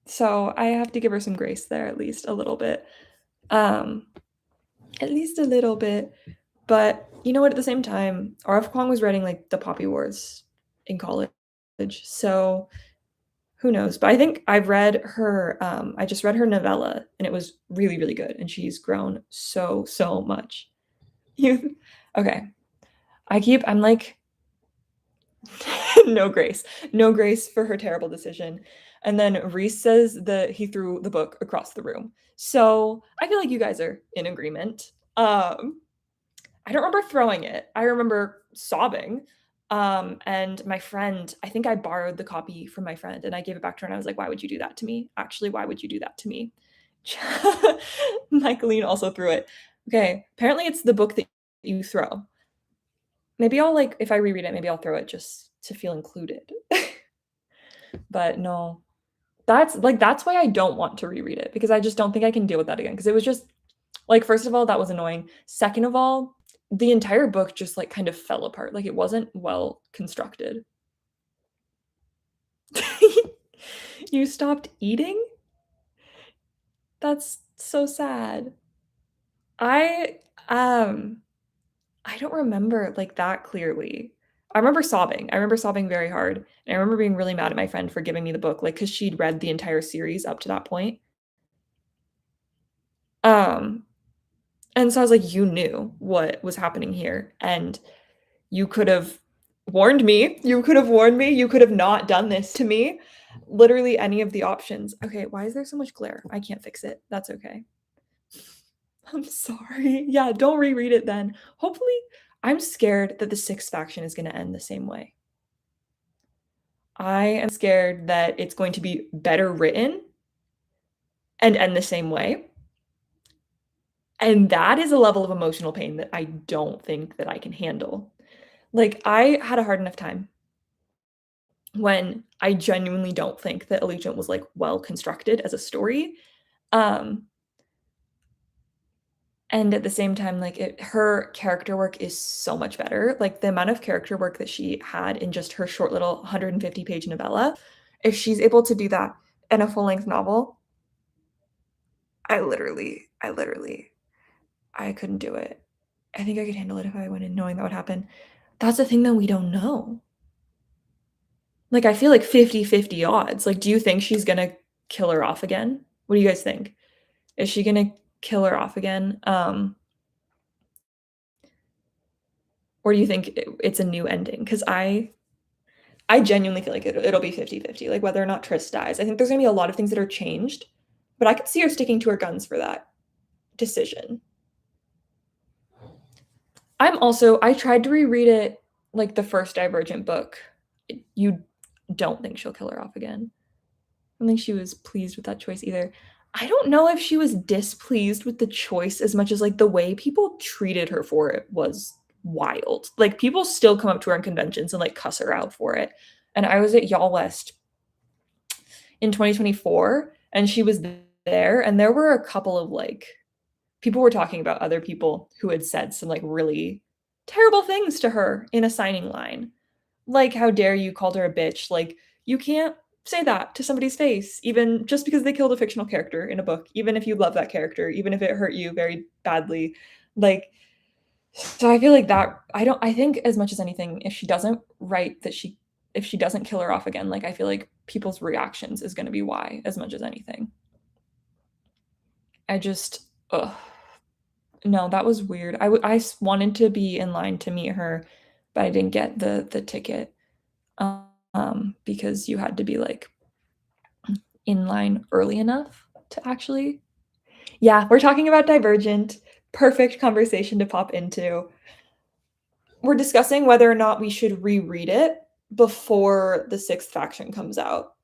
So I have to give her some grace there, at least a little bit. Um, at least a little bit. But you know what? At the same time, R.F. Kuang was writing like the Poppy Wars in college. So who knows? But I think I've read her, I just read her novella and it was really, really good. And she's grown so much. You okay. I'm like, no grace. No grace for her terrible decision. And then Reese says that he threw the book across the room. So I feel like you guys are in agreement. I don't remember throwing it. I remember sobbing. And my friend, I think I borrowed the copy from my friend and I gave it back to her and I was like, why would you do that to me? Actually, why would you do that to me? Michaeline also threw it. Okay, apparently it's the book that you throw. Maybe I'll like if I reread it, maybe I'll throw it just to feel included. But no. That's why I don't want to reread it because I just don't think I can deal with that again because it was just like first of all that was annoying. Second of all, the entire book just like kind of fell apart. Like it wasn't well constructed. You stopped eating? That's so sad. I, um I don't remember, like, that clearly. I remember sobbing very hard, and I remember being really mad at my friend for giving me the book, like, because 'cause she'd read the entire series up to that point. Um, and so I was like, "You knew what was happening here, and you could have warned me. You could have warned me. You could have not done this to me." Literally any of the options. Okay, why is there so much glare? I can't fix it. That's okay. I'm sorry. Yeah, don't reread it then. Hopefully I'm scared that the 6th faction is gonna end the same way. I am scared that it's going to be better written and end the same way, and that is a level of emotional pain that I don't think that I can handle. Like, I had a hard enough time when I genuinely don't think that Allegiant was, like, well constructed as a story, um, and at the same time, like, her character work is so much better, like, the amount of character work that she had in just her short little 150-page novella, if she's able to do that in a full-length novel, I literally I couldn't do it. I think I could handle it if I went in knowing that would happen. That's the thing that we don't know. Like, I feel like 50-50 odds. Like, do you think she's gonna kill her off again? What do you guys think? Is she gonna kill her off again? Or do you think it's a new ending? Because I genuinely feel like it'll be 50-50, like, whether or not Triss dies. I think there's gonna be a lot of things that are changed, but I could see her sticking to her guns for that decision. I tried to reread it, like, the first Divergent book. You don't think she'll kill her off again. I don't think she was pleased with that choice either. I don't know if she was displeased with the choice as much as, like, the way people treated her for it was wild. Like, people still come up to her in conventions and, like, cuss her out for it. And I was at Y'all West in 2024, and she was there, and there were a couple of, like, people were talking about other people who had said some, like, really terrible things to her in a signing line. Like, "How dare you called her a bitch," like, you can't say that to somebody's face, even just because they killed a fictional character in a book, even if you love that character, even if it hurt you very badly, like, so I feel like that I think as much as anything, if she doesn't write that she if she doesn't kill her off again, like, I feel like people's reactions is gonna be why as much as anything. I just ugh. No, that was weird. Wanted to be in line to meet her, but I didn't get the ticket, because you had to be, like, in line early enough to actually yeah, we're talking about Divergent. Perfect conversation to pop into. We're discussing whether or not we should reread it before the 6th faction comes out.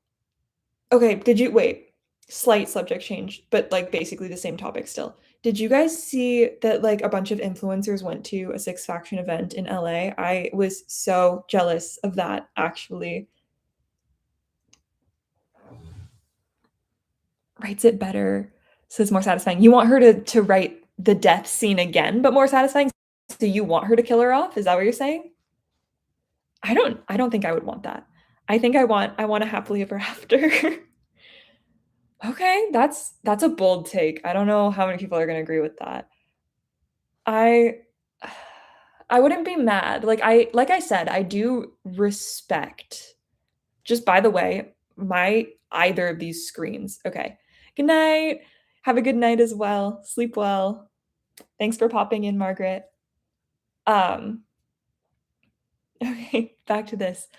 Okay, did you wait, slight subject change, but, like, basically the same topic still. Did you guys see that, like, a bunch of influencers went to a 6th faction event in LA? I was so jealous of that, actually. Writes it better, so it's more satisfying. You want her to write the death scene again, but more satisfying? So you want her to kill her off? Is that what you're saying? I don't think I would want that. I think I want a happily ever after. Okay, that's a bold take. I don't know how many people are gonna agree with that. I I wouldn't be mad. Like I said, I do respect just by the way, my either of these screens. Okay. Good night. Have a good night as well. Sleep well. Thanks for popping in, Margaret. Um, okay, back to this.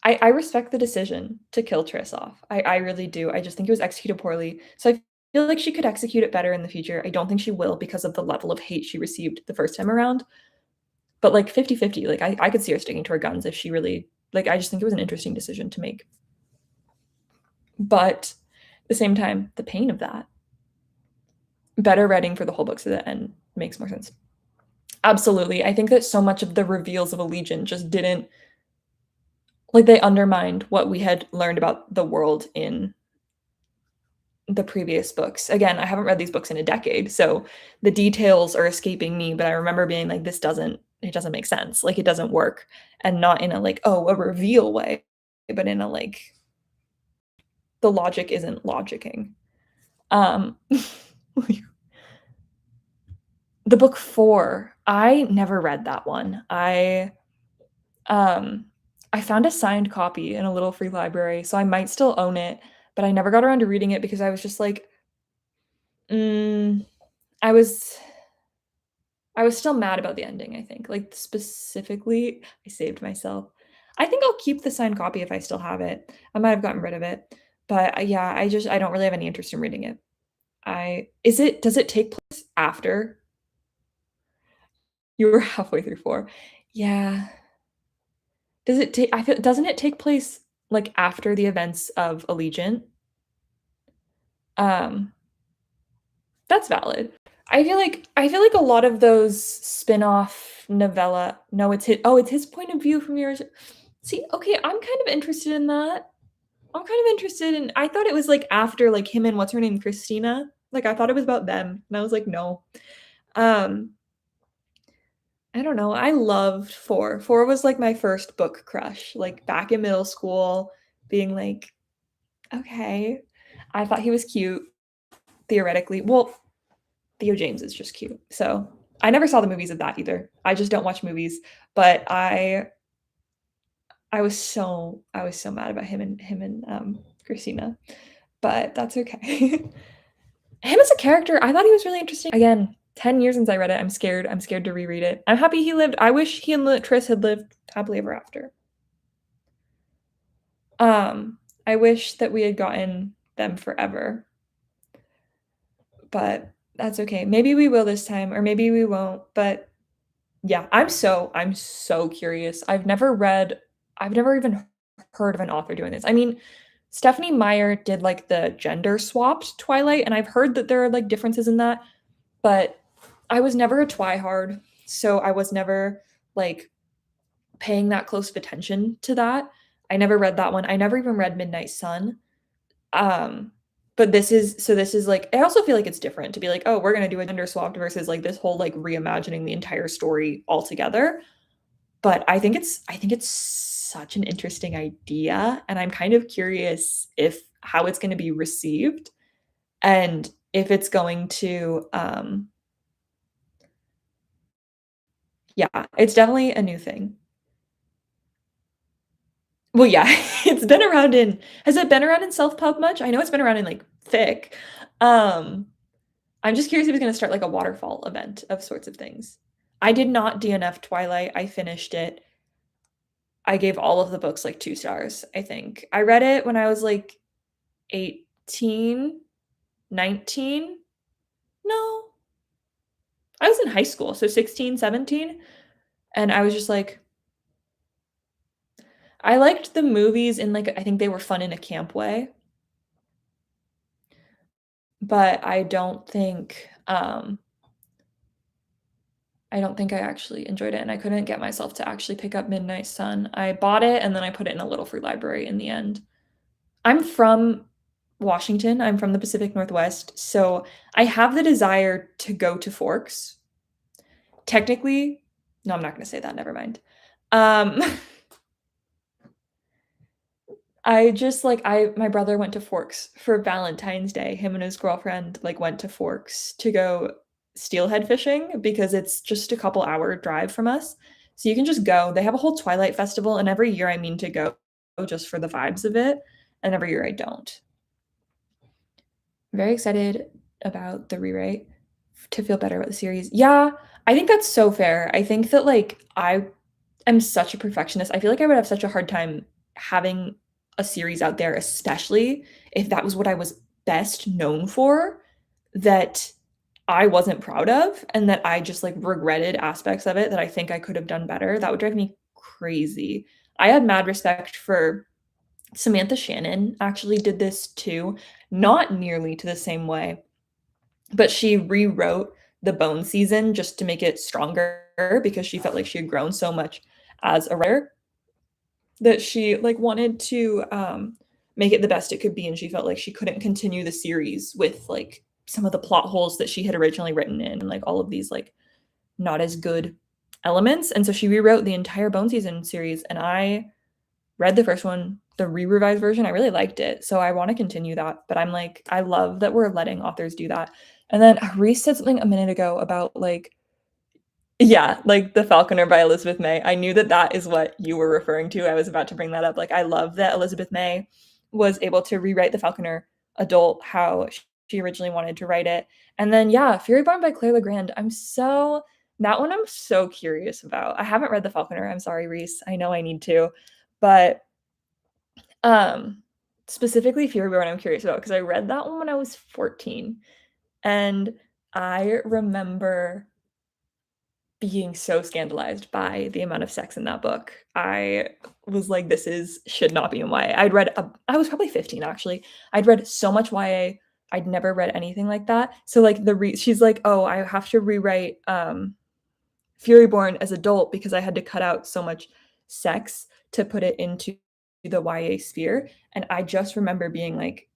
I respect the decision to kill Triss off. I really do. I just think it was executed poorly. So I feel like she could execute it better in the future. I don't think she will because of the level of hate she received the first time around. But like 50-50, like I could see her sticking to her guns if she really like I just think it was an interesting decision to make. But at the same time, the pain of that, better writing for the whole book so the end makes more sense. Absolutely. I think that so much of the reveals of Allegiant just didn't like they undermined what we had learned about the world in the previous books. Again, I haven't read these books in a decade, so the details are escaping me, but I remember being like, this doesn't it doesn't make sense. Like it doesn't work. And not in a like, oh, a reveal way, but in a like the logic isn't logicking. Um, the book 4, I never read that one. Um, I found a signed copy in a little free library, so I might still own it, but I never got around to reading it because I was just like, mm, I was I was still mad about the ending, I think. Like, specifically, I saved myself. I think I'll keep the signed copy if I still have it. I might have gotten rid of it, but, yeah, I don't really have any interest in reading it. I is it does it take place after you were halfway through 4? Yeah. Does it take I feel doesn't it take place, like, after the events of Allegiant? Um, that's valid. I feel like a lot of those spin-off novella no, it's his point of view from yours. See, okay, I'm kind of interested in that. I'm kind of interested in I thought it was, like, after, like, him and what's her name, Christina? Like, I thought it was about them, and I was like, "No." Um, I don't know, I loved 4. 4 was, like, my first book crush, like, back in middle school, being like, "Okay." I thought he was cute, theoretically. Well, Theo James is just cute, so I never saw the movies of that either. I just don't watch movies, but I was so mad about him and Christina, but that's okay. Him as a character, I thought he was really interesting. Again, 10 years since I read it, I'm scared to reread it. I'm happy he lived I wish he and Tris had lived happily ever after. I wish that we had gotten them forever, but that's okay. Maybe we will this time, or maybe we won't, but yeah, I'm so curious. I've never even heard of an author doing this. I mean, Stephanie Meyer did, like, the gender swapped Twilight, and I've heard that there are, like, differences in that, but I was never a Twihard, so I was never, like, paying that close of attention to that. I never read that one. I never even read Midnight Sun. Um, but this is, like I also feel like it's different to be like, "Oh, we're gonna do a gender swapped," versus, like, this whole, like, reimagining the entire story altogether. But I think it's such an interesting idea, and I'm kind of curious if how it's gonna be received and if it's going to, yeah, it's definitely a new thing. Well, yeah, it's been around in has it been around in self-pub much? I know it's been around in, like, fic. Um, I'm just curious if it's gonna start, like, a waterfall event of sorts of things. I did not DNF Twilight, I finished it. I gave all of the books, like, 2 stars, I think. I read it when I was, like, 18, 19? No, I was in high school, so 16, 17, and I was just like I liked the movies in, like I think they were fun in a camp way, but I don't think I actually enjoyed it, and I couldn't get myself to actually pick up Midnight Sun. I bought it, and then I put it in a little free library in the end. I'm from Washington, I'm from the Pacific Northwest, so I have the desire to go to Forks. Technically no, I'm not gonna say that, never mind. Um, I just, like I my brother went to Forks for Valentine's Day. Him and his girlfriend, like, went to Forks to go steelhead fishing because it's just a couple-hour drive from us. So you can just go. They have a whole Twilight festival, and every year I mean to go just for the vibes of it, and every year I don't. Very excited about the rewrite to feel better about the series. Yeah, I think that's so fair. I think that, like, I am such a perfectionist. I feel like I would have such a hard time having a series out there, especially if that was what I was best known for, that I wasn't proud of and that I just, like, regretted aspects of it that I think I could have done better. That would drive me crazy. I had mad respect for Samantha Shannon actually did this too, not nearly to the same way, but she rewrote the Bone season just to make it stronger because she felt like she had grown so much as a writer that she, like, wanted to, make it the best it could be, and she felt like she couldn't continue the series with, like, some of the plot holes that she had originally written in and, like, all of these, like, not as good elements, and so she rewrote the entire Bone season series, and I read the first one, the re-revised version. I really liked it. So I want to continue that. But I'm like, I love that we're letting authors do that. And then Reese said something a minute ago about like, yeah, like The Falconer by Elizabeth May. I knew that that is what you were referring to. I was about to bring that up. Like, I love that Elizabeth May was able to rewrite The Falconer adult how she originally wanted to write it. And then, yeah, Furyborn by Claire Legrand. That one I'm so curious about. I haven't read The Falconer. I'm sorry, Reese. I know I need to. But specifically Furyborn I'm curious about because I read that one when I was 14. And I remember being so scandalized by the amount of sex in that book. I was like, this is should not be in YA. I was probably 15 actually. I'd read so much YA. I'd never read anything like that. So like she's like, oh, I have to rewrite Furyborn as adult because I had to cut out so much sex to put it into the YA sphere. And I just remember being like,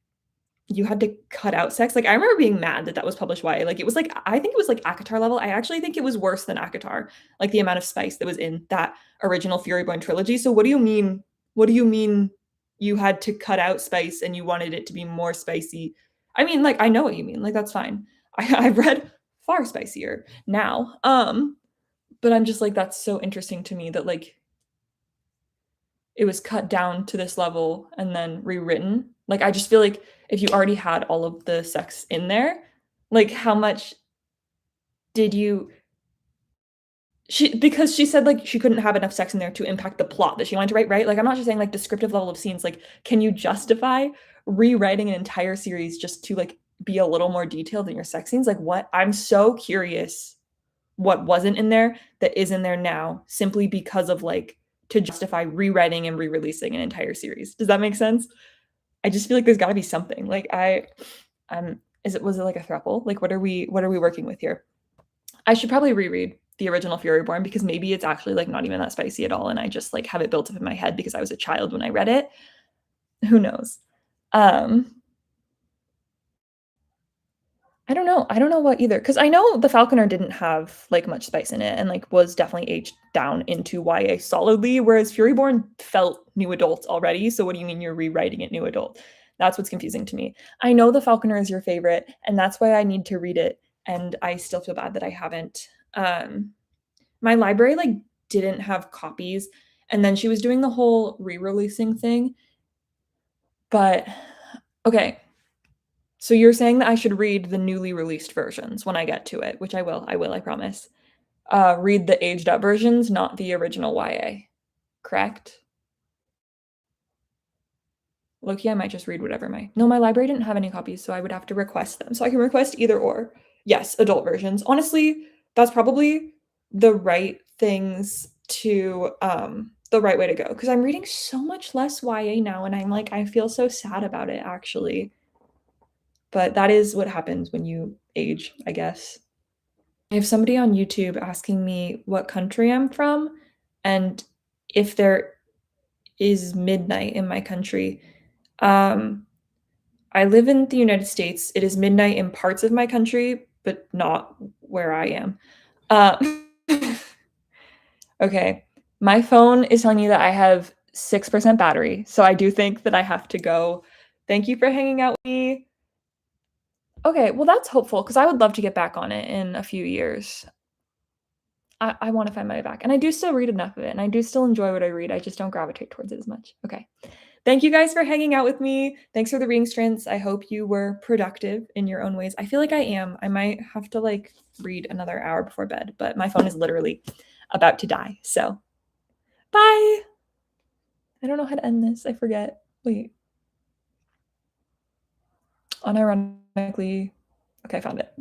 you had to cut out sex. Like I remember being mad that that was published YA. Like it was like I think it was like ACOTAR level. I actually think it was worse than ACOTAR. Like the amount of spice that was in that original Furyborn trilogy. So what do you mean? What do you mean you had to cut out spice and you wanted it to be more spicy? I mean, like I know what you mean. Like that's fine. I've read far spicier now. But I'm just like that's so interesting to me that like it was cut down to this level and then rewritten. Like I just feel like if you already had all of the sex in there, like how much did you because she said like she couldn't have enough sex in there to impact the plot that she wanted to write, right? Like I'm not just saying like descriptive level of scenes, like can you justify rewriting an entire series just to like be a little more detailed in your sex scenes? Like what? I'm so curious what wasn't in there that is in there now simply because of like to justify rewriting and re-releasing an entire series. Does that make sense? I just feel like there's got to be something. Like was it like a throuple? Like what are we working with here? I should probably reread the original Furyborn because maybe it's actually like not even that spicy at all and I just like have it built up in my head because I was a child when I read it. Who knows? Um I don't know. I don't know what either because I know The Falconer didn't have like much spice in it and like was definitely aged down into YA solidly, whereas Furyborn felt new adult already. So what do you mean you're rewriting it new adult? That's what's confusing to me. I know The Falconer is your favorite, and that's why I need to read it. And I still feel bad that I haven't. My library like didn't have copies, and then she was doing the whole re-releasing thing. But okay, so you're saying that I should read the newly released versions when I get to it, which I will. I promise. Read the aged up versions, not the original YA. Correct? Loki, I might just read whatever my. No, my library didn't have any copies, so I would have to request them. So I can request either or. Yes, adult versions. Honestly, that's probably the right things to the right way to go because I'm reading so much less YA now and I'm like I feel so sad about it actually. But that is what happens when you age, I guess. I have somebody on YouTube asking me what country I'm from and if there is midnight in my country. Um, I live in the United States. It is midnight in parts of my country, but not where I am. Uh, okay. My phone is telling me that I have 6% battery. So I do think that I have to go. Thank you for hanging out with me. Okay, well, that's hopeful because I would love to get back on it in a few years. I want to find my way back. And I do still read enough of it, and I do still enjoy what I read. I just don't gravitate towards it as much. Okay. Thank you guys for hanging out with me. Thanks for the reading strengths. I hope you were productive in your own ways. I feel like I am. I might have to like read another hour before bed, but my phone is literally about to die. So bye. I don't know how to end this. I forget. Wait. Unironically. Okay, I found it.